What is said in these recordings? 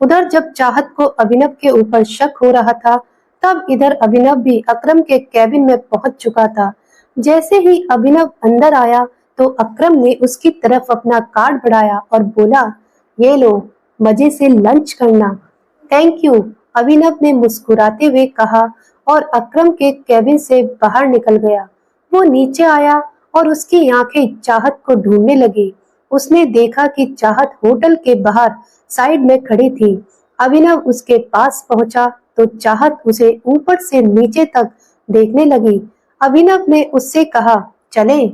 उधर जब चाहत को अभिनव के ऊपर शक हो रहा था, तब इधर अभिनव भी अकरम के कैबिन में पहुंच चुका था। जैसे ही अभिनव अंदर आया, तो अकरम ने उसकी तरफ अपना कार्ड बढ़ाया और बोला, ये लो, मजे से लंच करना। थैंक यू, अभिनव ने मुस्कुराते हुए कहा और अकरम के कैबिन से बाहर निकल गया। वो नीचे आया और उसकी आंखें चाहत को ढूंढने लगी। उसने देखा कि चाहत होटल के बाहर साइड में खड़ी थी। अभिनव उसके पास पहुंचा तो चाहत उसे ऊपर से नीचे तक देखने लगी। अभिनव ने उससे कहा, चले।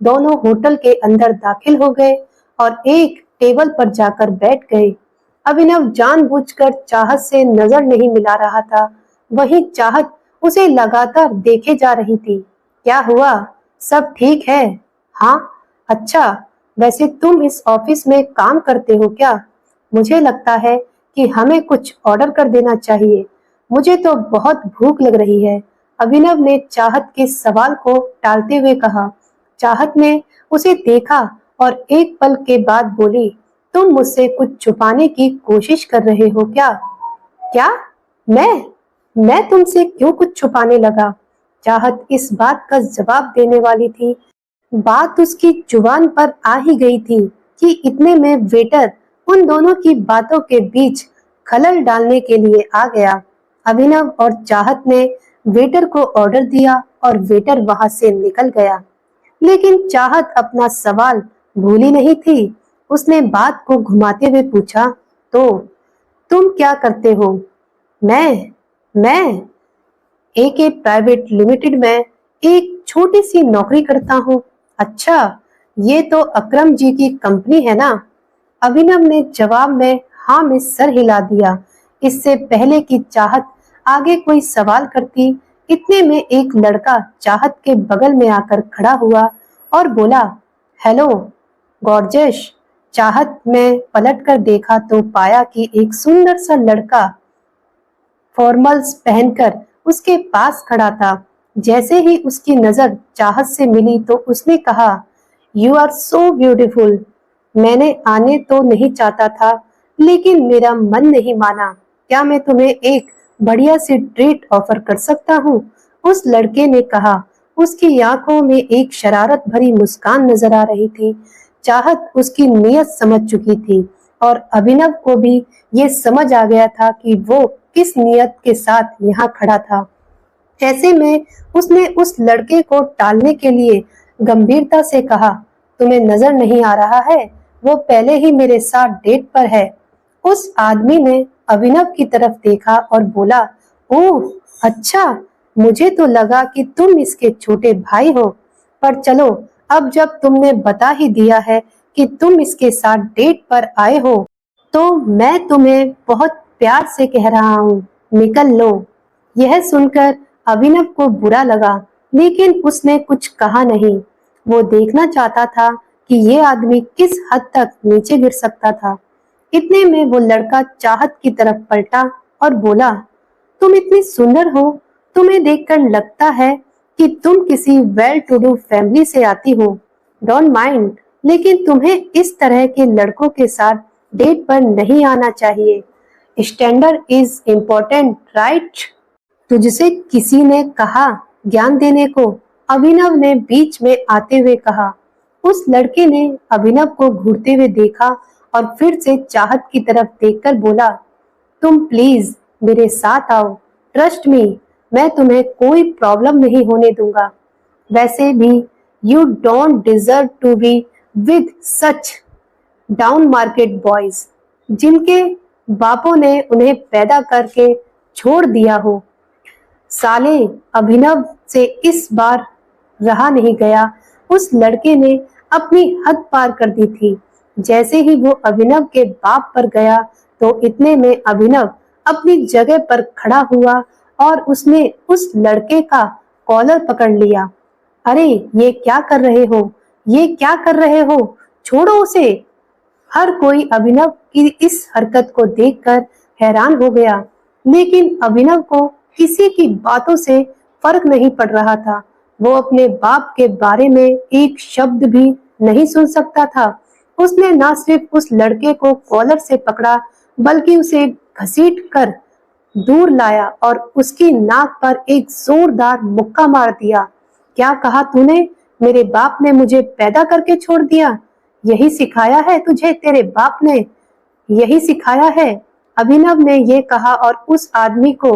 दोनों होटल के अंदर दाखिल हो गए और एक टेबल पर जाकर बैठ गए। अभिनव जानबूझकर चाहत से नजर नहीं मिला रहा था। वहीं चाहत उसे लगातार देखे जा रही थी। क्या हुआ? सब ठीक है? हाँ। अच्छा, वैसे तुम इस ऑफिस में काम करते हो क्या? मुझे लगता है कि हमें कुछ ऑर्डर कर देना चाहिए। मुझे तो बहुत भूख लग रही है। अभिनव ने चाहत के सवाल को टालते हुए कहा। चाहत ने उसे देखा और एक पल के बाद बोली, तुम मुझसे कुछ छुपाने की कोशिश कर रहे हो क्या? क्या? मैं तुमसे क्यों कुछ छुपाने लगा? चाहत इस बात का जवाब देने वाली थी। बात उसकी जुबान पर आ ही गई थी कि इतने में वेटर उन दोनों की बातों के बीच खलल डालने के लिए आ गया। अभिनव और चाहत ने वेटर को ऑर्डर दिया और वेटर वहां से निकल गया। लेकिन चाहत अपना सवाल भूली नहीं थी। उसने बात को घुमाते हुए पूछा, तो तुम क्या करते हो? मैं एके प्राइवेट लिमिटेड में एक छोटी सी नौकरी करता हूँ। अच्छा, ये तो अकरम जी की कंपनी है ना? अभिनव ने जवाब में हाँ में सर हिला दिया। इससे पहले कि चाहत आगे कोई सवाल करती, इतने में एक लड़का चाहत के बगल में आकर खड़ा हुआ और बोला, हेलो गॉर्जेस। चाहत में पलट कर देखा तो पाया कि एक सुंदर सा लड़का फॉर्मल्स पहनकर उसके पास खड़ा था। जैसे ही उसकी नजर चाहत से मिली तो उसने कहा, यू आर सो ब्यूटीफुल। मैंने आने तो नहीं चाहता था, लेकिन मेरा मन नहीं माना। क्या मैं तुम्हें एक बढ़िया सी ट्रीट ऑफर कर सकता हूँ? उस लड़के ने कहा। उसकी आंखों में एक शरारत भरी मुस्कान नजर आ रही थी। चाहत उसकी नीयत समझ चुकी थी और अभिनव को भी ये समझ आ गया था कि वो किस नीयत के साथ यहाँ खड़ा था। ऐसे में उसने उस लड़के को टालने के लिए गंभीरता से कहा, तुम्हें नजर नहीं आ रहा है? वो पहले ही मेरे साथ डेट पर है। उस आदमी ने अभिनव की तरफ देखा और बोला, ओह अच्छा, मुझे तो लगा कि तुम इसके छोटे भाई हो। पर चलो, अब जब तुमने बता ही दिया है कि तुम इसके साथ डेट पर आए हो, तो मैं तुम्हें बहुत प्यार से कह रहा हूँ, निकल लो। यह सुनकर अभिनव को बुरा लगा, लेकिन उसने कुछ कहा नहीं। वो देखना चाहता था कि ये आदमी किस हद तक नीचे गिर सकता था। इतने में वो लड़का चाहत की तरफ पलटा और बोला, तुम इतनी सुंदर हो, तुम्हें देखकर लगता है कि तुम किसी वेल टू डू फैमिली से आती हो। डोंट माइंड, लेकिन तुम्हें इस तरह के लड़कों के साथ डेट पर नहीं आना चाहिए। Standard is important, right? तुझसे किसी ने कहा ज्ञान देने को? अभिनव ने बीच में आते हुए कहा। उस लड़के ने अभिनव को घूरते हुए देखा और फिर से चाहत की तरफ देखकर बोला, तुम प्लीज मेरे साथ आओ। ट्रस्ट मी, मैं तुम्हें कोई प्रॉब्लम नहीं होने दूंगा। वैसे भी you don't deserve to be with such down market boys, जिनके बापों ने उन्हें पैदा करके छोड़ दिया हो। साले, अभिनव से इस बार रहा नहीं गया। उस लड़के ने अपनी हद पार कर दी थी। जैसे ही वो अभिनव के बाप पर गया तो इतने में अभिनव अपनी जगह पर खड़ा हुआ और उसने उस लड़के का कॉलर पकड़ लिया। अरे ये क्या कर रहे हो? ये क्या कर रहे हो? छोड़ो उसे। हर कोई अभिनव की इस हरकत को देखकर हैरान हो गया, लेकिन अभिनव को किसी की बातों से फर्क नहीं पड़ रहा था। वो अपने बाप के बारे में एक शब्द भी नहीं सुन सकता था। उसने न सिर्फ उस लड़के को कॉलर से पकड़ा, बल्कि उसे घसीट कर दूर लाया और उसकी नाक पर एक जोरदार मुक्का मार दिया। क्या कहा तूने? मेरे बाप ने मुझे पैदा करके छोड़ दिया। यही सिखाया है तुझे तेरे बाप ने? यही सिखाया है? अभिनव ने ये कहा और उस आदमी को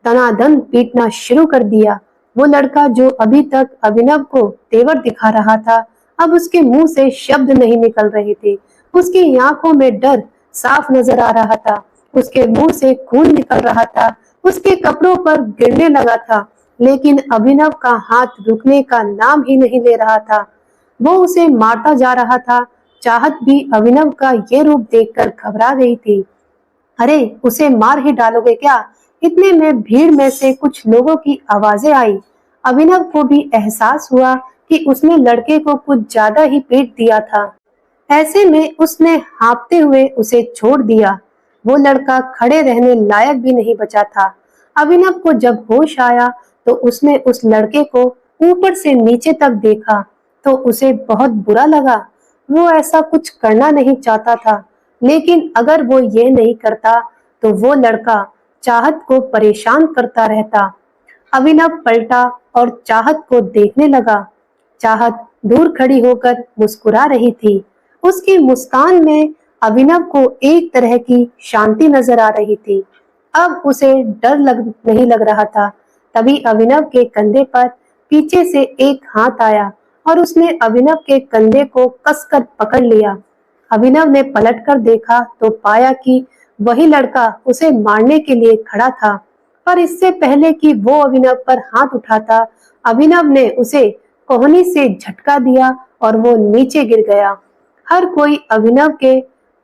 दनादन पीटना शुरू कर दिया। वो लड़का जो अभी तक अभिनव को तेवर दिखा रहा था, अब उसके मुंह से शब्द नहीं निकल रहे थे। उसकी आंखों में डर साफ नजर आ रहा था। उसके मुंह से खून निकल रहा था। उसके कपड़ों पर गिरने लगा था, लेकिन अभिनव का हाथ रुकने का नाम ही नहीं ले रहा था। वो उसे मारता जा रहा था। चाहत भी अभिनव का ये रूप देखकर घबरा गई थी। अरे, उसे मार ही डालोगे क्या? इतने में भीड़ में से कुछ लोगों की आवाजें आई। अभिनव को भी एहसास हुआ कि उसने लड़के को कुछ ज्यादा ही पीट दिया था। ऐसे में उसने हाँफते हुए उसे छोड़ दिया। वो लड़का खड़े रहने लायक भी नहीं बचा था। अभिनव को जब होश आया तो उसने उस लड़के को ऊपर से नीचे तक देखा तो उसे बहुत बुरा लगा। वो ऐसा कुछ करना नहीं चाहता था, लेकिन अगर वो ये नहीं करता तो वो लड़का चाहत को परेशान करता रहता। अभिनव पलटा और चाहत को देखने लगा। चाहत दूर खड़ी होकर मुस्कुरा रही थी। उसकी मुस्कान में अभिनव को एक तरह की शांति नजर आ रही थी। अब उसे डर नहीं लग रहा था। तभी अभिनव के कंधे पर पीछे से एक हाथ आया और उसने अभिनव के कंधे को कसकर पकड़ लिया। अभिनव ने पलटकर देखा तो पाया कि वही लड़का उसे मारने के लिए खड़ा था। पर इससे पहले कि वो अभिनव पर हाथ उठाता, अभिनव ने उसे कोहनी से झटका दिया और वो नीचे गिर गया। हर कोई अभिनव के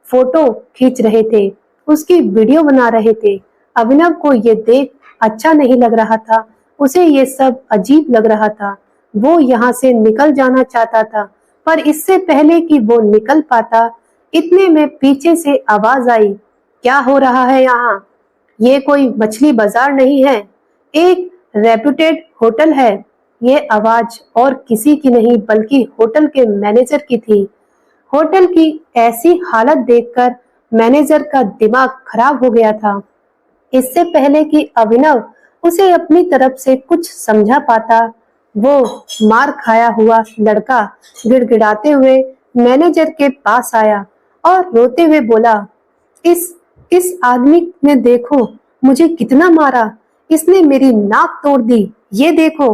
फोटो खींच रहे थे, उसकी वीडियो बना रहे थे। अभिनव को ये देख अच्छा नहीं लग रहा था। उसे ये सब अजीब लग रहा था। वो यहाँ से निकल जाना चाहता था, पर इससे पहले कि वो निकल पाता, इतने में पीछे से आवाज आई, क्या हो रहा है यहाँ? ये कोई मछली बाजार नहीं है, एक रेप्यूटेड होटल है। ये आवाज और किसी की नहीं बल्कि होटल के मैनेजर की थी। होटल की ऐसी हालत देखकर मैनेजर का दिमाग खराब हो गया था। इससे पहले कि अभिनव उसे अपनी तरफ से कुछ समझा पाता, वो मार खाया हुआ लड़का गिड़गिड़ाते हुए मैनेजर के पास आया और रोते हुए बोला, इस इस आदमी ने देखो मुझे कितना मारा। इसने मेरी नाक तोड़ दी, ये देखो।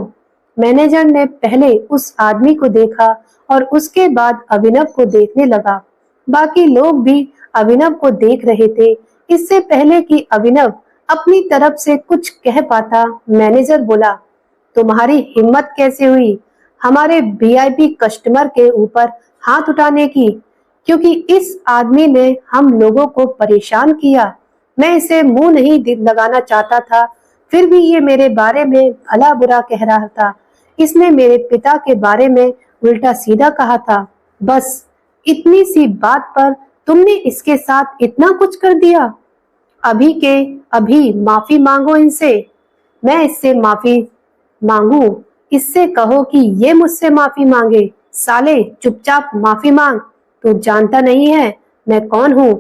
मैनेजर ने पहले उस आदमी को देखा और उसके बाद अभिनव को देखने लगा। बाकी लोग भी अभिनव को देख रहे थे। इससे पहले कि अभिनव अपनी तरफ से कुछ कह पाता, मैनेजर बोला, तुम्हारी हिम्मत कैसे हुई हमारे वीआईपी कस्टमर के ऊपर हाथ उठाने की? क्योंकि इस आदमी ने हम लोगों को परेशान किया। मैं इसे मुंह नहीं लगाना चाहता था, फिर भी ये मेरे बारे में भला बुरा कह रहा था। इसने मेरे पिता के बारे में उल्टा सीधा कहा था। बस इतनी सी बात पर तुमने इसके साथ इतना कुछ कर दिया। अभी के अभी माफी मांगो इनसे। मैं इससे माफी मांगू? इससे कहो कि ये मुझसे माफी मांगे। साले, चुपचाप माफी मांग। तू जानता नहीं है मैं कौन हूँ।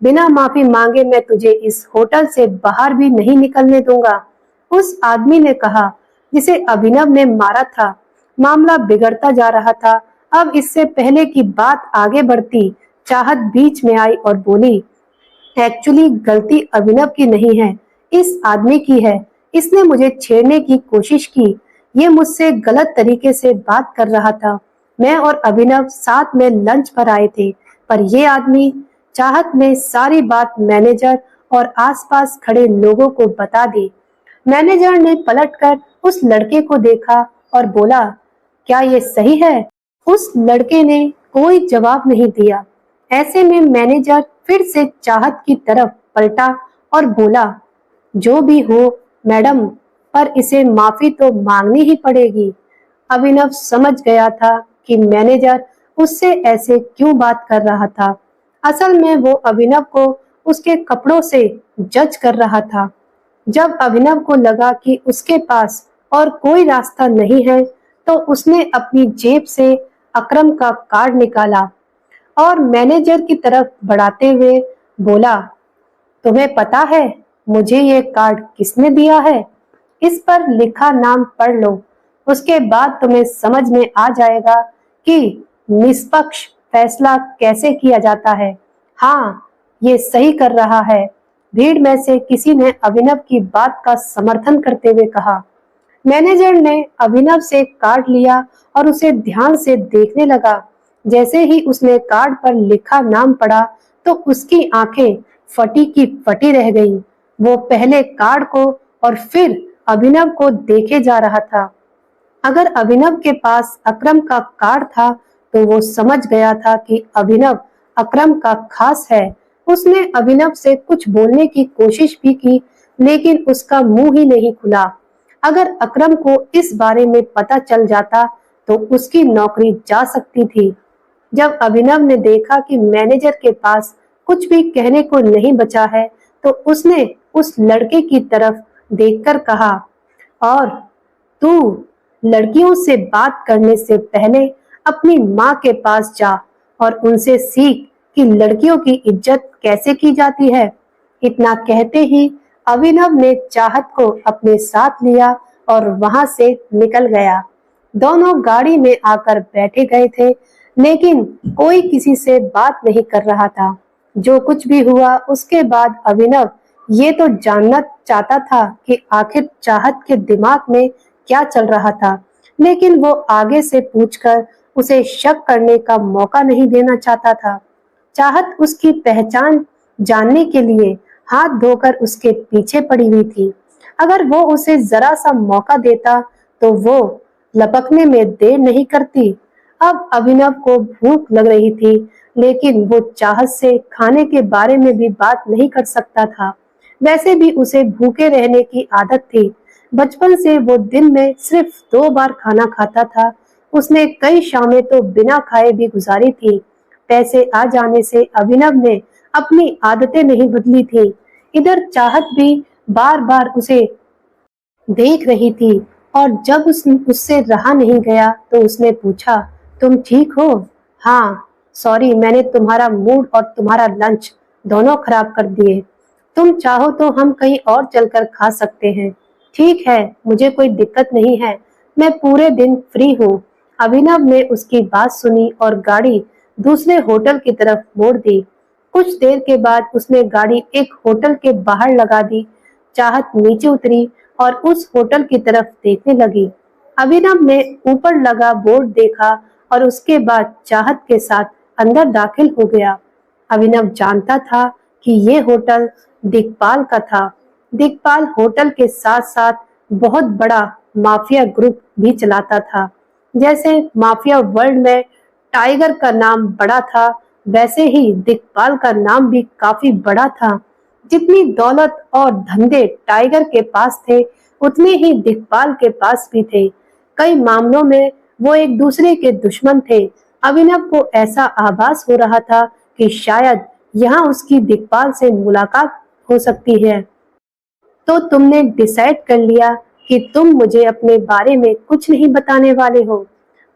बिना माफी मांगे मैं तुझे इस होटल से बाहर भी नहीं निकलने दूंगा। उस आदमी ने कहा जिसे अभिनव ने मारा था। मामला बिगड़ता जा रहा था। अब इससे पहले कि बात आगे बढ़ती, चाहत बीच में आई और बोली, एक्चुअली गलती अभिनव की नहीं है, इस आदमी की है। इसने मुझे छेड़ने की कोशिश की। ये मुझसे गलत तरीके से बात कर रहा था। मैं और अभिनव साथ में लंच पर आए थे, पर ये आदमी। चाहत ने सारी बात मैनेजर और आसपास खड़े लोगों को बता दी। मैनेजर ने पलटकर उस लड़के को देखा और बोला, क्या ये सही है? उस लड़के ने कोई जवाब नहीं दिया। ऐसे में मैनेजर फिर से चाहत की तरफ पलटा और बोला, जो भी हो मैडम, पर इसे माफी तो मांगनी ही पड़ेगी। अभिनव समझ गया था कि मैनेजर उससे ऐसे क्यों बात कर रहा था। असल में वो अभिनव को उसके कपड़ों से जज कर रहा था। जब अभिनव को लगा कि उसके पास और कोई रास्ता नहीं है, तो उसने अपनी जेब से अकरम का कार्ड निकाला और मैनेजर की तरफ बढ़ाते हुए बोला, तुम्हें पता है मुझे ये कार्ड किसने दिया है? इस पर लिखा नाम पढ़ लो, उसके बाद तुम्हें समझ में आ जाएगा कि निष्पक्ष फैसला कैसे किया जाता है। हाँ, ये सही कर रहा है। भीड़ में से किसी ने अभिनव की बात का समर्थन करते हुए कहा। मैनेजर ने अभिनव से कार्ड लिया और उसे ध्यान से देखने लगा। जैसे ही उसने कार्ड पर लिखा नाम पढ़ा तो उसकी आंखें फटी की फटी रह गईं। वो पहले कार्ड को और फिर अभिनव को देखे जा रहा था। अगर अभिनव के पास अकरम का कार्ड था तो वो समझ गया था कि अभिनव अकरम का खास है। उसने अभिनव से कुछ बोलने की कोशिश भी की, लेकिन उसका मुंह ही नहीं खुला। अगर अकरम को इस बारे में पता चल जाता तो उसकी नौकरी जा सकती थी। जब अभिनव ने देखा कि मैनेजर के पास कुछ भी कहने को नहीं बचा है, तो उसने उस लड़के की तरफ देखकर कहा, और तू लड़कियों से बात करने से पहले अपनी माँ के पास जा और उनसे सीख कि लड़कियों की इज्जत कैसे की जाती है। इतना कहते ही अभिनव ने चाहत को अपने साथ लिया और वहां से निकल गया। दोनों गाड़ी में आकर बैठे गए थे, लेकिन कोई किसी से बात नहीं कर रहा था। जो कुछ भी हुआ उसके बाद अभिनव ये तो जानना चाहता था कि आखिर चाहत के दिमाग में क्या चल रहा था, लेकिन वो आगे से पूछकर उसे शक करने का मौका नहीं देना चाहता था। चाहत उसकी पहचान जानने के लिए हाथ धोकर उसके पीछे पड़ी हुई थी। अगर वो उसे जरा सा मौका देता तो वो लपकने में देर नहीं करती। अब अभिनव को भूख लग रही थी, लेकिन वो चाहत से खाने के बारे में भी बात नहीं कर सकता था। वैसे भी उसे भूखे रहने की आदत थी। बचपन से वो दिन में सिर्फ 2 बार खाना खाता था। उसने कई शामें तो बिना खाए भी गुजारी थी। पैसे आ जाने से अभिनव ने अपनी आदतें नहीं बदली थी। इधर चाहत भी बार बार उसे देख रही थी, और जब उससे रहा नहीं गया तो उसने पूछा, तुम ठीक हो? हाँ, सॉरी, मैंने तुम्हारा मूड और तुम्हारा लंच दोनों खराब कर दिए। तुम चाहो तो हम कहीं और चलकर खा सकते हैं। ठीक है, मुझे कोई दिक्कत नहीं है, मैं पूरे दिन फ्री हूँ। अभिनव ने उसकी बात सुनी और गाड़ी दूसरे होटल की तरफ मोड़ दी। कुछ देर के बाद उसने गाड़ी एक होटल के बाहर लगा दी। चाहत नीचे उतरी और उस होटल की तरफ देखने लगी। अभिनव ने ऊपर लगा बोर्ड देखा और उसके बाद चाहत के साथ अंदर दाखिल हो गया। अभिनव जानता था कि ये होटल दिग्पाल का था। दिग्पाल होटल के साथ साथ बहुत बड़ा माफिया ग्रुप भी चलाता था। जैसे माफिया वर्ल्ड में टाइगर का नाम बड़ा था, वैसे ही दिग्पाल का नाम भी काफी बड़ा था। जितनी दौलत और धंधे टाइगर के पास थे, उतने ही दिग्पाल के पास भी थे। कई मामलों में वो एक दूसरे के दुश्मन थे। अभिनव को ऐसा आभास हो रहा था कि शायद यहाँ उसकी दिग्पाल से मुलाकात हो सकती है। तो तुमने डिसाइड कर लिया कि तुम मुझे अपने बारे में कुछ नहीं बताने वाले हो?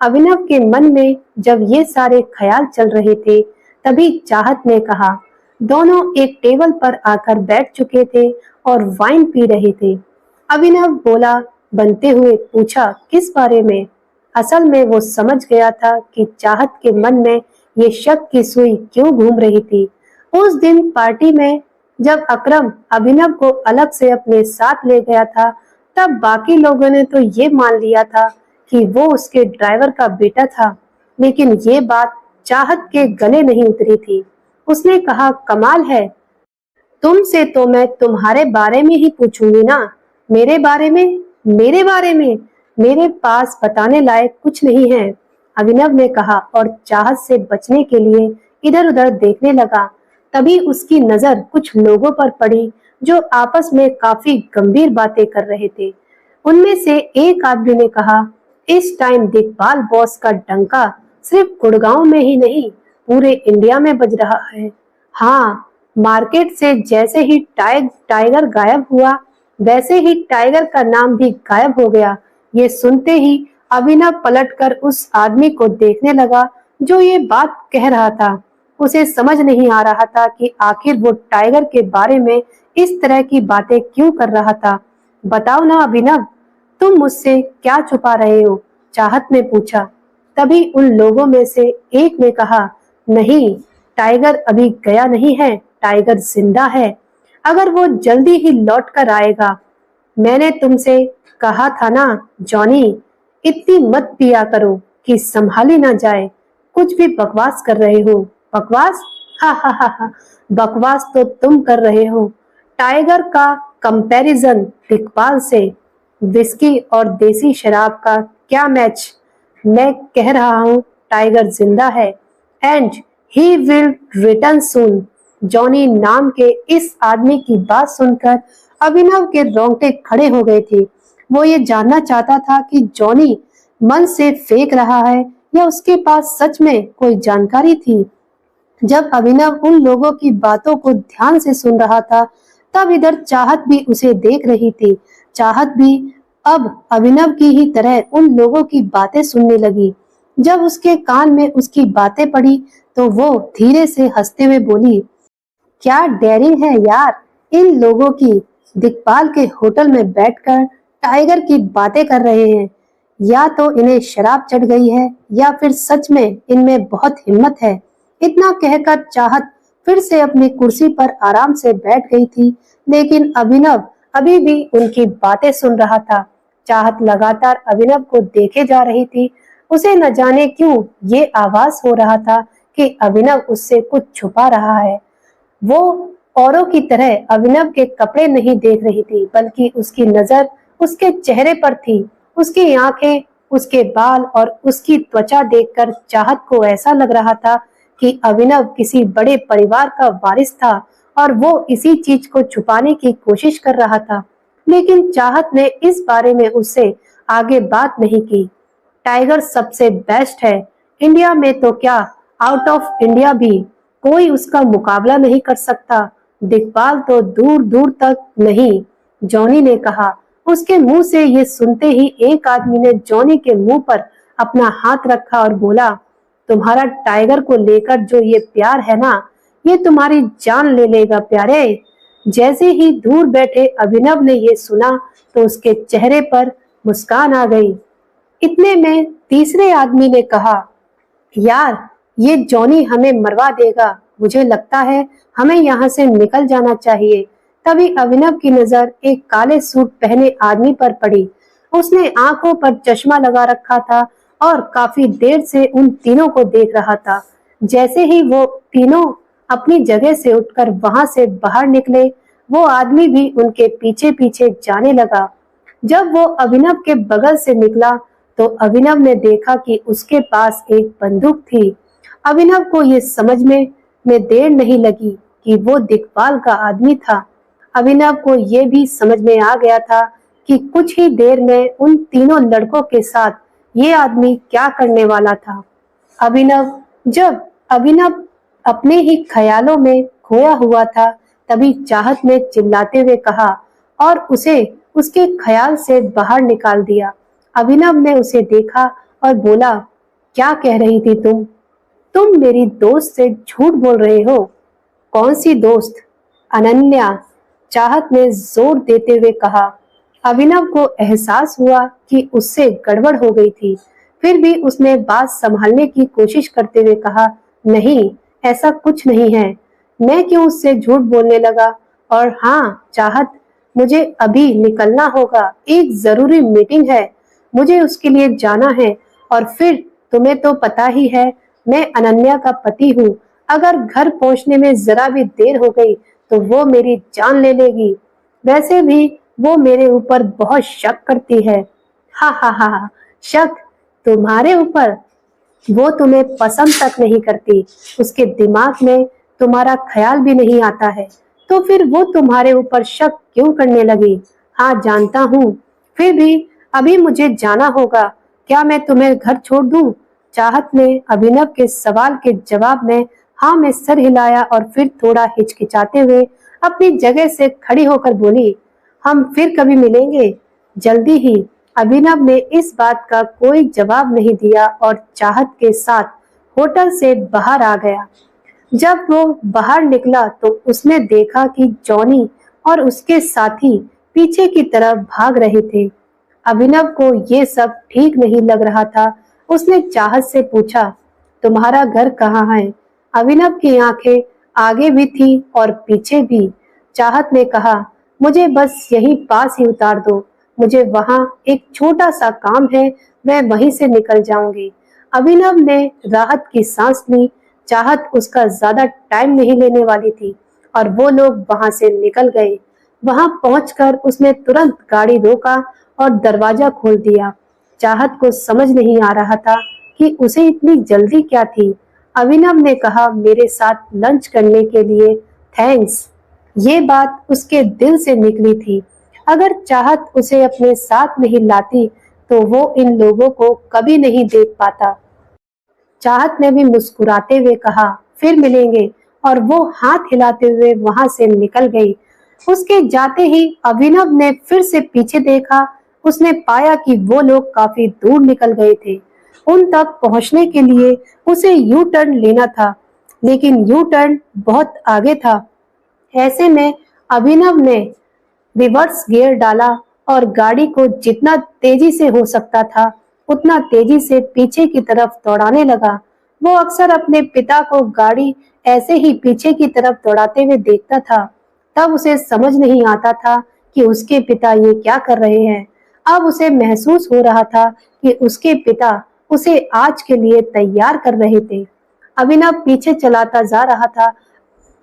अभिनव के मन में जब ये सारे ख्याल चल रहे थे, तभी चाहत ने कहा। दोनों एक टेबल पर आकर बैठ चुके थे और वाइन पी रहे थे। अभिनव बोला बनते हुए, पूछा, किस बारे में? असल में वो समझ गया था कि चाहत के मन में ये शक की सुई क्यों घूम रही थी। उस दिन पार्टी में जब अकरम अभिनव को अलग से अपने साथ ले गया था, तब बाकी लोगों ने तो ये मान लिया था कि वो उसके ड्राइवर का बेटा था, लेकिन ये बात चाहत के गले नहीं उतरी थी। उसने कहा, कमाल है, तुमसे तो मैं तुम्हारे बारे में ही पूछूंगी ना। मेरे बारे में? मेरे बारे में मेरे पास बताने लायक कुछ नहीं है, अभिनव ने कहा और चाहत से बचने के लिए इधर उधर देखने लगा। तभी उसकी नजर कुछ लोगों पर पड़ी जो आपस में काफी गंभीर बातें कर रहे थे। उनमें से एक आदमी ने कहा, इस टाइम दिग्पाल बॉस का डंका सिर्फ गुड़गांव में ही नहीं, पूरे इंडिया में बज रहा है। हाँ, मार्केट से जैसे ही टाइगर गायब हुआ, वैसे ही टाइगर का नाम भी गायब हो गया। ये सुनते ही अभिनव पलटकर उस आदमी को देखने लगा जो ये बात कह रहा था। उसे समझ नहीं आ रहा था कि आखिर वो टाइगर के बारे में इस तरह की बातें क्यों कर रहा था। बताओ ना अभिनव, तुम मुझसे क्या छुपा रहे हो? चाहत ने पूछा। तभी उन लोगों में से एक ने कहा, नहीं, टाइगर अभी गया नहीं है, टाइगर जिंदा है। अगर वो जल्दी ही लौट कर आएगा। मैंने तुमसे कहा था ना जॉनी, इतनी मत पिया करो कि संभाली ना जाए। कुछ भी बकवास कर रहे हो। बकवास? हा हा हा हा, बकवास तो तुम कर रहे हो। टाइगर का कंपैरिजन दिखपाल से, विस्की और देसी शराब का क्या मैच। मैं कह रहा हूँ टाइगर जिंदा है and he will return soon. Johnny नाम के इस आदमी की बात सुनकर अभिनव के रोंगटे खड़े हो गए थे। वो ये जानना चाहता था कि जॉनी मन से फेंक रहा है या उसके पास सच में कोई जानकारी थी। जब अभिनव उन लोगों की बातों को ध्यान से सुन रहा था, तब इधर चाहत भी उसे देख रही थी। चाहत भी अब अभिनव की ही तरह उन लोगों की बातें सुनने लगी। जब उसके कान में उसकी बातें पड़ी, तो वो धीरे से हंसते हुए बोली, क्या डेयरिंग है यार इन लोगों की। दिखपाल के होटल में बैठकर टाइगर की बातें कर रहे हैं। या तो इन्हें शराब चढ़ गई है या फिर सच में इनमें बहुत हिम्मत है। इतना कहकर चाहत फिर से अपनी कुर्सी पर आराम से बैठ गई थी, लेकिन अभिनव अभी भी उनकी बातें सुन रहा था। चाहत लगातार अभिनव को देखे जा रही थी। उसे न जाने क्यों ये आभास हो रहा था कि अभिनव उससे कुछ छुपा रहा है। वो औरों की तरह अभिनव के कपड़े नहीं देख रही थी, बल्कि उसकी नजर उसके चेहरे पर थी। उसकी आंखें, उसके बाल और उसकी त्वचा देखकर चाहत को ऐसा लग रहा था कि अभिनव किसी बड़े परिवार का वारिस था और वो इसी चीज को छुपाने की कोशिश कर रहा था। लेकिन चाहत ने इस बारे में उससे आगे बात नहीं की। टाइगर सबसे बेस्ट है। इंडिया में तो क्या, आउट ऑफ इंडिया भी कोई उसका मुकाबला नहीं कर सकता। दिखपाल तो दूर दूर तक नहीं, जॉनी ने कहा। उसके मुंह से ये सुनते ही एक आदमी ने जॉनी के मुंह पर अपना हाथ रखा और बोला, तुम्हारा टाइगर को लेकर जो ये प्यार है ना, ये तुम्हारी जान ले लेगा प्यारे। जैसे ही दूर बैठे अभिनव ने ये सुना, तो उसके चेहरे पर मुस्कान आ गई। इतने में तीसरे आदमी ने कहा, यार ये जॉनी हमें मरवा देगा। मुझे लगता है हमें यहाँ से निकल जाना चाहिए। तभी अभिनव की नजर एक काले सूट पहने आदमी पर पड़ी। उसने आंखों पर चश्मा लगा रखा था और काफी देर से उन तीनों को देख रहा था। जैसे ही वो तीनों अपनी जगह से उठकर वहां से बाहर निकले, वो आदमी भी उनके पीछे पीछे जाने लगा। जब वो अभिनव के बगल से निकला, तो अभिनव ने देखा कि उसके पास एक बंदूक थी। अभिनव को ये समझ में देर नहीं लगी कि वो दिखपाल का आदमी था। अभिनव को ये भी समझ में आ गया था कि कुछ ही देर में उन तीनों लड़कों के साथ ये आदमी क्या करने वाला था। जब अभिनव अपने ही ख्यालों में खोया हुआ था, तभी चाहत ने चिल्लाते हुए कहा और उसे उसके ख्याल से बाहर निकाल दिया। अभिनव ने उसे देखा और बोला, क्या कह रही थी तुम? तुम मेरी दोस्त से झूठ बोल रहे हो। कौन सी दोस्त? अनन्या, चाहत ने जोर देते हुए कहा। अभिनव को एहसास हुआ कि उससे गड़बड़ हो गई थी। फिर भी उसने बात संभालने की कोशिश करते हुए कहा, नहीं, ऐसा कुछ नहीं है। मैं क्यों उससे झूठ बोलने लगा? और हाँ चाहत, मुझे अभी निकलना होगा, एक जरूरी मीटिंग है। मुझे उसके लिए जाना है। और फिर तुम्हें तो पता ही है, मैं अनन्या का पति हूँ। अगर घर पहुंचने में जरा भी देर हो गई तो वो मेरी जान ले लेगी। वैसे भी वो मेरे ऊपर बहुत शक करती है। हा हा हा हा, शक? तुम्हारे ऊपर? वो तुम्हें पसंद तक नहीं करती। उसके दिमाग में तुम्हारा ख्याल भी नहीं आता है। तो फिर वो तुम्हारे ऊपर शक क्यों करने लगी? हाँ जानता हूँ, फिर भी अभी मुझे जाना होगा। क्या मैं तुम्हें घर छोड़ दूं? चाहत ने अभिनव के सवाल के जवाब में हाँ में सर हिलाया और फिर थोड़ा हिचकिचाते हुए अपनी जगह से खड़ी होकर बोली, हम फिर कभी मिलेंगे, जल्दी ही। अभिनव ने इस बात का कोई जवाब नहीं दिया और चाहत के साथ होटल से बाहर आ गया। जब वो बाहर निकला तो उसने देखा कि जॉनी और उसके साथी पीछे की तरफ भाग रहे थे। अभिनव को ये सब ठीक नहीं लग रहा था। उसने चाहत से पूछा, तुम्हारा घर कहाँ है? अभिनव की आंखें आगे भी थी और पीछे भी। चाहत ने कहा, मुझे बस यहीं पास ही उतार दो। मुझे वहां एक छोटा सा काम है, मैं वहीं से निकल जाऊंगी। अभिनव ने राहत की सांस ली। चाहत उसका ज्यादा टाइम नहीं लेने वाली थी और वो लोग वहां से निकल गए। वहां पहुंचकर उसने तुरंत गाड़ी रोका और दरवाजा खोल दिया। चाहत को समझ नहीं आ रहा था कि उसे इतनी जल्दी क्या थी। अभिनव ने कहा, मेरे साथ लंच करने के लिए थैंक्स। ये बात उसके दिल से निकली थी। अगर चाहत उसे अपने साथ नहीं लाती तो वो इन लोगों को कभी नहीं देख पाता। चाहत ने भी मुस्कुराते हुए कहा, फिर मिलेंगे, और वो हाथ हिलाते हुए वहां से निकल गई। उसके जाते ही अभिनव ने फिर से पीछे देखा। उसने पाया कि वो लोग काफी दूर निकल गए थे। उन तक पहुंचने के लिए उसे यू टर्न लेना था, लेकिन यू टर्न बहुत आगे था। ऐसे में अभिनव ने रिवर्स गियर डाला और गाड़ी को जितना तेजी से हो सकता था उतना तेजी से पीछे की तरफ दौड़ाने लगा। वो अक्सर अपने पिता को गाड़ी ऐसे ही पीछे की तरफ दौड़ाते हुए देखता था। तब उसे समझ नहीं आता था कि उसके पिता ये क्या कर रहे हैं। अब उसे महसूस हो रहा था कि उसके पिता उसे आज के लिए तैयार कर रहे थे। अभिनव पीछे चलाता जा रहा था।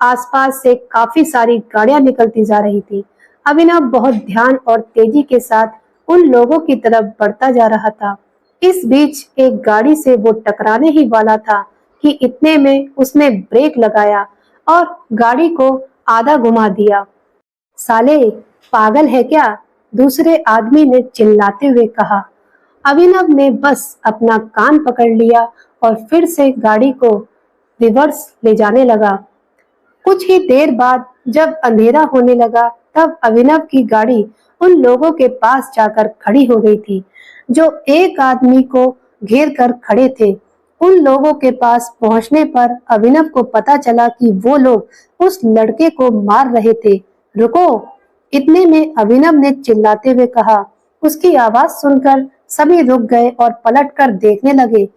आसपास से काफी सारी गाड़ियां निकलती जा रही थी। अभिनव बहुत ध्यान और तेजी के साथ उन लोगों की तरफ बढ़ता जा रहा था। इस बीच एक गाड़ी से वो टकराने ही वाला था कि इतने में उसने ब्रेक लगाया और गाड़ी को आधा घुमा दिया। साले, पागल है क्या? दूसरे आदमी ने चिल्लाते हुए कहा। अभिनव ने बस अपना कान पकड़ लिया और फिर से गाड़ी को रिवर्स ले जाने लगा। कुछ ही देर बाद जब अंधेरा होने लगा तब अभिनव की गाड़ी उन लोगों के पास जाकर खड़ी हो गई थी जो एक आदमी को घेर कर खड़े थे। उन लोगों के पास पहुंचने पर अभिनव को पता चला कि वो लोग उस लड़के को मार रहे थे। रुको! इतने में अभिनव ने चिल्लाते हुए कहा। उसकी आवाज सुनकर सभी रुक गए और पलटकर देखने लगे।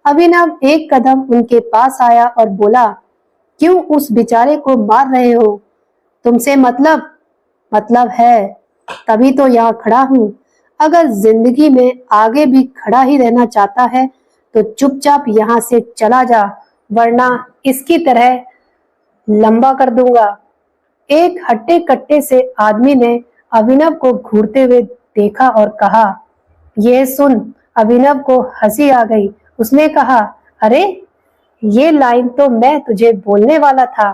अभिनव एक कदम उनके पास आया और बोला, क्यों उस बेचारे को मार रहे हो? तुमसे मतलब है, तभी तो यहाँ खड़ा हूँ। अगर जिंदगी में आगे भी खड़ा ही रहना चाहता है तो चुपचाप यहाँ से चला जा, वरना इसकी तरह लंबा कर दूंगा। एक हट्टे कट्टे से आदमी ने अभिनव को घूरते हुए देखा और कहा। यह सुन अभिनव को हंसी आ गई। उसने कहा, अरे, ये लाइन तो मैं तुझे बोलने वाला था।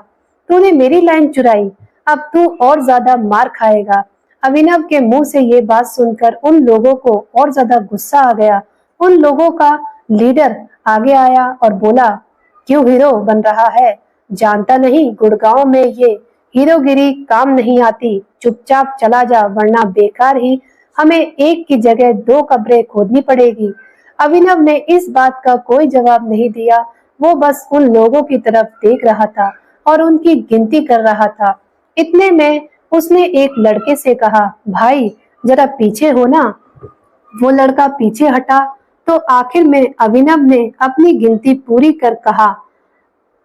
तूने मेरी लाइन चुराई। अब तू और ज्यादा मार खाएगा। अभिनव के मुंह से ये बात सुनकर उन लोगों को और ज्यादा गुस्सा आ गया। उन लोगों का लीडर आगे आया और बोला, क्यों हीरो बन रहा है? जानता नहीं गुड़गांव में ये हीरोगिरी काम नहीं आती। चुपचाप चला जा, वरना बेकार ही हमें एक की जगह दो कब्रें खोदनी पड़ेगी। अभिनव ने इस बात का कोई जवाब नहीं दिया। वो बस उन लोगों की तरफ देख रहा था और उनकी गिनती कर रहा था। इतने में उसने एक लड़के से कहा, भाई जरा पीछे हो ना। वो लड़का पीछे हटा तो आखिर में अभिनव ने अपनी गिनती पूरी कर कहा,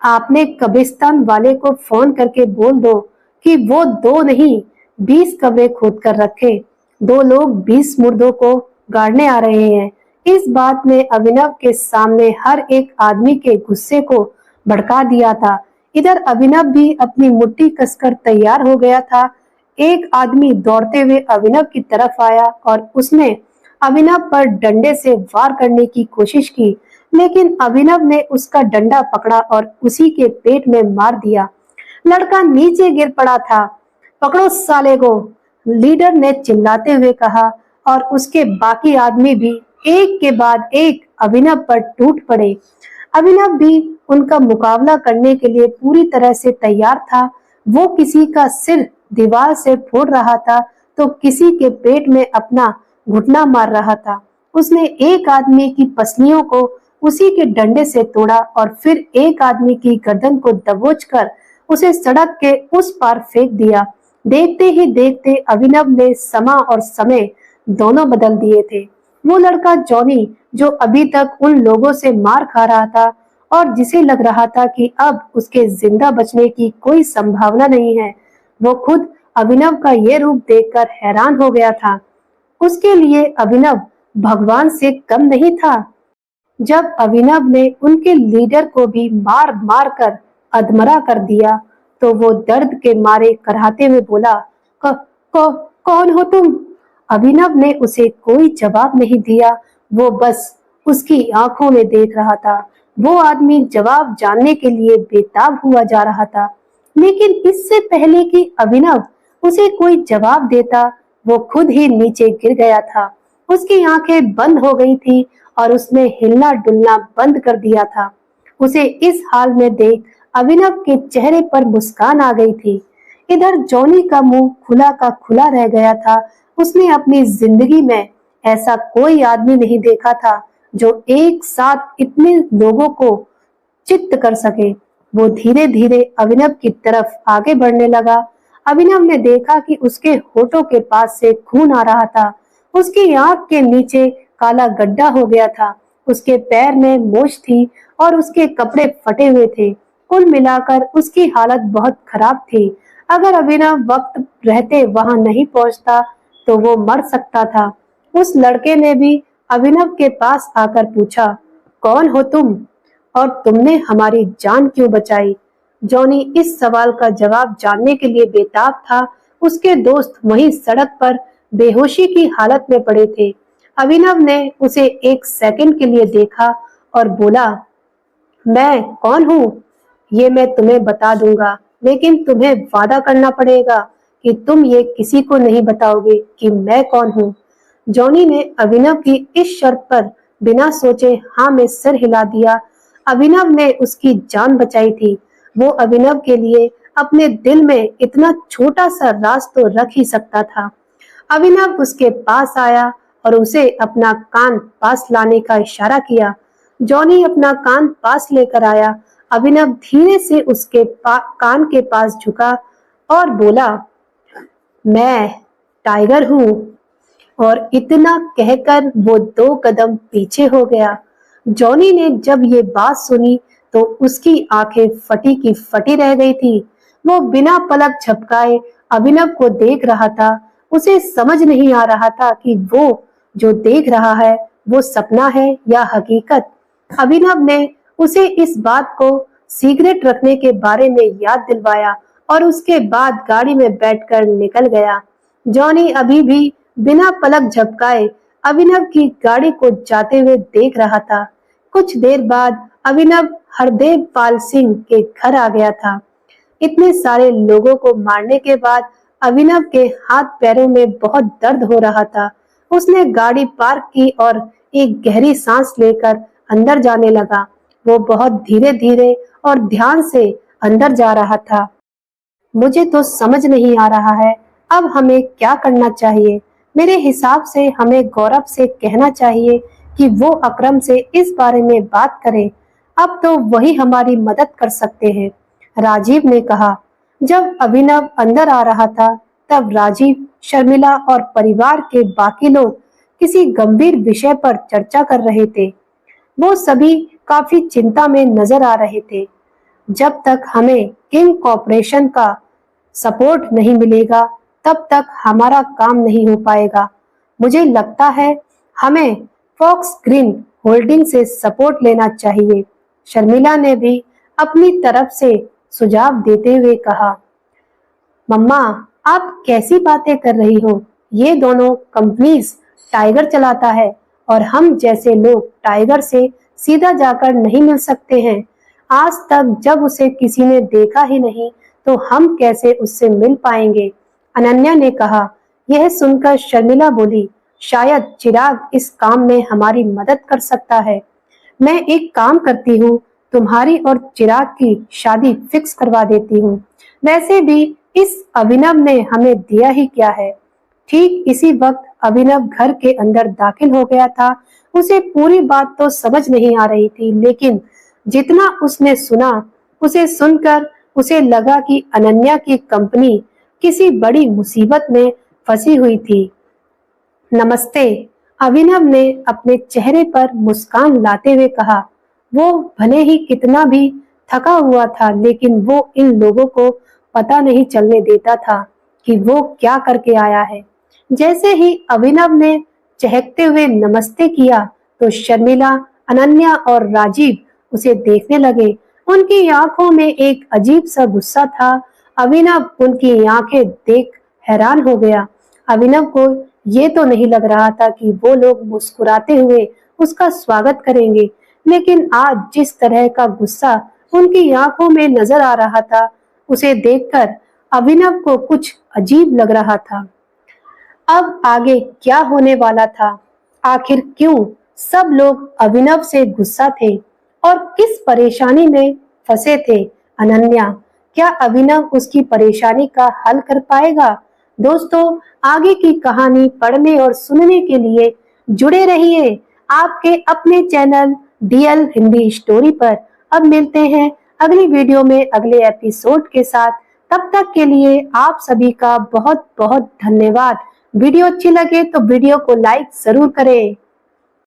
आपने कब्रिस्तान वाले को फोन करके बोल दो कि वो 2 नहीं 20 कब्रें खोद कर रखे। 2 लोग 20 मुर्दों को गाड़ने आ रहे हैं। इस बात ने अभिनव के सामने हर एक आदमी के गुस्से को भड़का दिया था। इधर अभिनव भी अपनी मुट्ठी कसकर तैयार हो गया था। एक आदमी दौड़ते हुए अभिनव की तरफ आया और उसने अभिनव पर डंडे से वार करने की कोशिश की, लेकिन अभिनव ने उसका डंडा पकड़ा और उसी के पेट में मार दिया। लड़का नीचे गिर पड़ा था। पकड़ो साले को, लीडर ने चिल्लाते हुए कहा और उसके बाकी आदमी भी एक के बाद एक अभिनव पर टूट पड़े। अभिनव भी उनका मुकाबला करने के लिए पूरी तरह से तैयार था। वो किसी का सिर दीवार से फोड़ रहा था तो किसी के पेट में अपना घुटना मार रहा था। उसने एक आदमी की पसलियों को उसी के डंडे से तोड़ा और फिर एक आदमी की गर्दन को दबोचकर उसे सड़क के उस पार फेंक दिया। देखते ही देखते अभिनव ने समा और समय दोनों बदल दिए थे। वो लड़का जॉनी, जो अभी तक उन लोगों से मार खा रहा था और जिसे लग रहा था कि अब उसके जिंदा बचने की कोई संभावना नहीं है, वो खुद अभिनव का ये रूप देखकर हैरान हो गया था। उसके लिए अभिनव भगवान से कम नहीं था। जब अभिनव ने उनके लीडर को भी मार मार कर अधमरा कर दिया, तो वो दर्द के मारे कराहते हुए बोला, कौन हो तुम? अभिनव ने उसे कोई जवाब नहीं दिया। वो बस उसकी आंखों में देख रहा था। वो आदमी जवाब जानने के लिए बेताब हुआ जा रहा था, लेकिन इससे पहले कि अभिनव उसे कोई जवाब देता, वो खुद ही नीचे गिर गया था। उसकी आंखें बंद हो गई थी और उसने हिलना डुलना बंद कर दिया था। उसे इस हाल में देख अभिनव के चेहरे पर मुस्कान आ गई थी। इधर जॉनी का मुंह खुला का खुला रह गया था। उसने अपनी जिंदगी में ऐसा कोई आदमी नहीं देखा था जो एक साथ इतने लोगों को चित्त कर सके। वो धीरे धीरे अभिनव की तरफ आगे बढ़ने लगा। अभिनव ने देखा कि उसके होठों के पास से खून आ रहा था। उसकी आंख के नीचे काला गड्ढा हो गया था। उसके पैर में मोच थी और उसके कपड़े फटे हुए थे। कुल मिलाकर उसकी हालत बहुत खराब थी। अगर अभिनव वक्त रहते वहां नहीं पहुंचता तो वो मर सकता था। उस लड़के ने भी अभिनव के पास आकर पूछा, कौन हो तुम और तुमने हमारी जान क्यों बचाई? जॉनी इस सवाल का जवाब जानने के लिए बेताब था। उसके दोस्त वहीं सड़क पर बेहोशी की हालत में पड़े थे। अभिनव ने उसे एक सेकंड के लिए देखा और बोला, मैं कौन हूँ ये मैं तुम्हें बता दूंगा, लेकिन तुम्हें वादा करना पड़ेगा कि तुम ये किसी को नहीं बताओगे कि मैं कौन हूँ। जॉनी ने अभिनव की इस शर्त पर बिना सोचे हाँ में सिर हिला दिया। अभिनव ने उसकी जान बचाई थी। वो अभिनव के लिए अपने दिल में इतना छोटा सा राज तो रख ही सकता था। अभिनव उसके पास आया और उसे अपना कान पास लाने का इशारा किया। जॉनी अपना कान पास लेकर आया। अभिनव धीरे से उसके कान के पास झुका और बोला, मैं टाइगर हूँ। और इतना कहकर वो 2 कदम पीछे हो गया। जॉनी ने जब ये बात सुनी तो उसकी आंखें फटी की फटी रह गई थी। वो बिना पलक झपकाए अभिनव को देख रहा था। उसे समझ नहीं आ रहा था कि वो जो देख रहा है वो सपना है या हकीकत। अभिनव ने उसे इस बात को सिगरेट रखने के बारे में याद दिलवाया और उसके बाद गाड़ी में बैठकर निकल गया। जॉनी अभी भी बिना पलक झपकाए अभिनव की गाड़ी को जाते हुए देख रहा था। कुछ देर बाद अभिनव हरदेव पाल सिंह के घर आ गया था। इतने सारे लोगों को मारने के बाद अभिनव के हाथ पैरों में बहुत दर्द हो रहा था। उसने गाड़ी पार्क की और एक गहरी सांस लेकर अंदर जाने लगा। वो बहुत धीरे धीरे और ध्यान से अंदर जा रहा था। मुझे तो समझ नहीं आ रहा है अब हमें क्या करना चाहिए। मेरे हिसाब से हमें गौरव से कहना चाहिए कि वो अकरम से इस बारे में बात करे। अब तो वही हमारी मदद कर सकते हैं, राजीव ने कहा। जब अभिनव अंदर आ रहा था तब राजीव, शर्मिला और परिवार के बाकी लोग किसी गंभीर विषय पर चर्चा कर रहे थे। वो सभी काफी चिंता में नजर आ रहे थे। जब तक हमें किंग कॉर्पोरेशन का सपोर्ट नहीं मिलेगा तब तक हमारा काम नहीं हो पाएगा। मुझे लगता है हमें फॉक्स ग्रीन होल्डिंग से सपोर्ट लेना चाहिए, शर्मिला ने भी अपनी तरफ से सुझाव देते हुए कहा। मम्मा, आप कैसी बातें कर रही हो? ये दोनों कंपनीज टाइगर चलाता है और हम जैसे लोग टाइगर से सीधा जाकर नहीं मिल सकते हैं। आज तक जब उसे किसी ने देखा ही नहीं तो हम कैसे उससे मिल पाएंगे? अनन्या ने कहा। यह सुनकर शर्मिला बोली, शायद चिराग इस काम में हमारी मदद कर सकता है। मैं एक काम करती हूँ, तुम्हारी और चिराग की शादी फिक्स करवा देती हूँ। वैसे भी इस अभिनव ने हमें दिया ही क्या है। ठीक इसी वक्त अभिनव घर के अंदर दाखिल हो गया था। उसे पूरी बात तो समझ नहीं आ रही थी, लेकिन जितना उसने सुना, उसे सुनकर उसे लगा कि अनन्या की कंपनी किसी बड़ी मुसीबत में फंसी हुई थी। नमस्ते, अभिनव ने अपने चेहरे पर मुस्कान लाते हुए कहा। वो भले ही कितना भी थका हुआ था, लेकिन वो इन लोगों को पता नहीं चलने देता था कि वो क्या करके आया है। जैसे ही अभिनव ने चहकते हुए नमस्ते किया, तो शर्मिला, अनन्या और राजीव उसे देखने लगे। उनकी आंखों में एक अजीब सा गुस्सा था। अभिनव उनकी आंखें देख हैरान हो गया। अभिनव को ये तो नहीं लग रहा था कि वो लोग मुस्कुराते हुए उसका स्वागत करेंगे, लेकिन आज जिस तरह का गुस्सा उनकी आंखों में नजर आ रहा था, उसे देखकर अभिनव को कुछ अजीब लग रहा था। अब आगे क्या होने वाला था? आखिर क्यों सब लोग अभिनव से गुस्सा थे और किस परेशानी में फंसे थे? अनन्या, क्या अभिनव उसकी परेशानी का हल कर पाएगा? दोस्तों, आगे की कहानी पढ़ने और सुनने के लिए जुड़े रहिए आपके अपने चैनल डीएल हिंदी स्टोरी पर। अब मिलते हैं अगली वीडियो में अगले एपिसोड के साथ। तब तक के लिए आप सभी का बहुत बहुत धन्यवाद। वीडियो अच्छी लगे तो वीडियो को लाइक जरूर करें।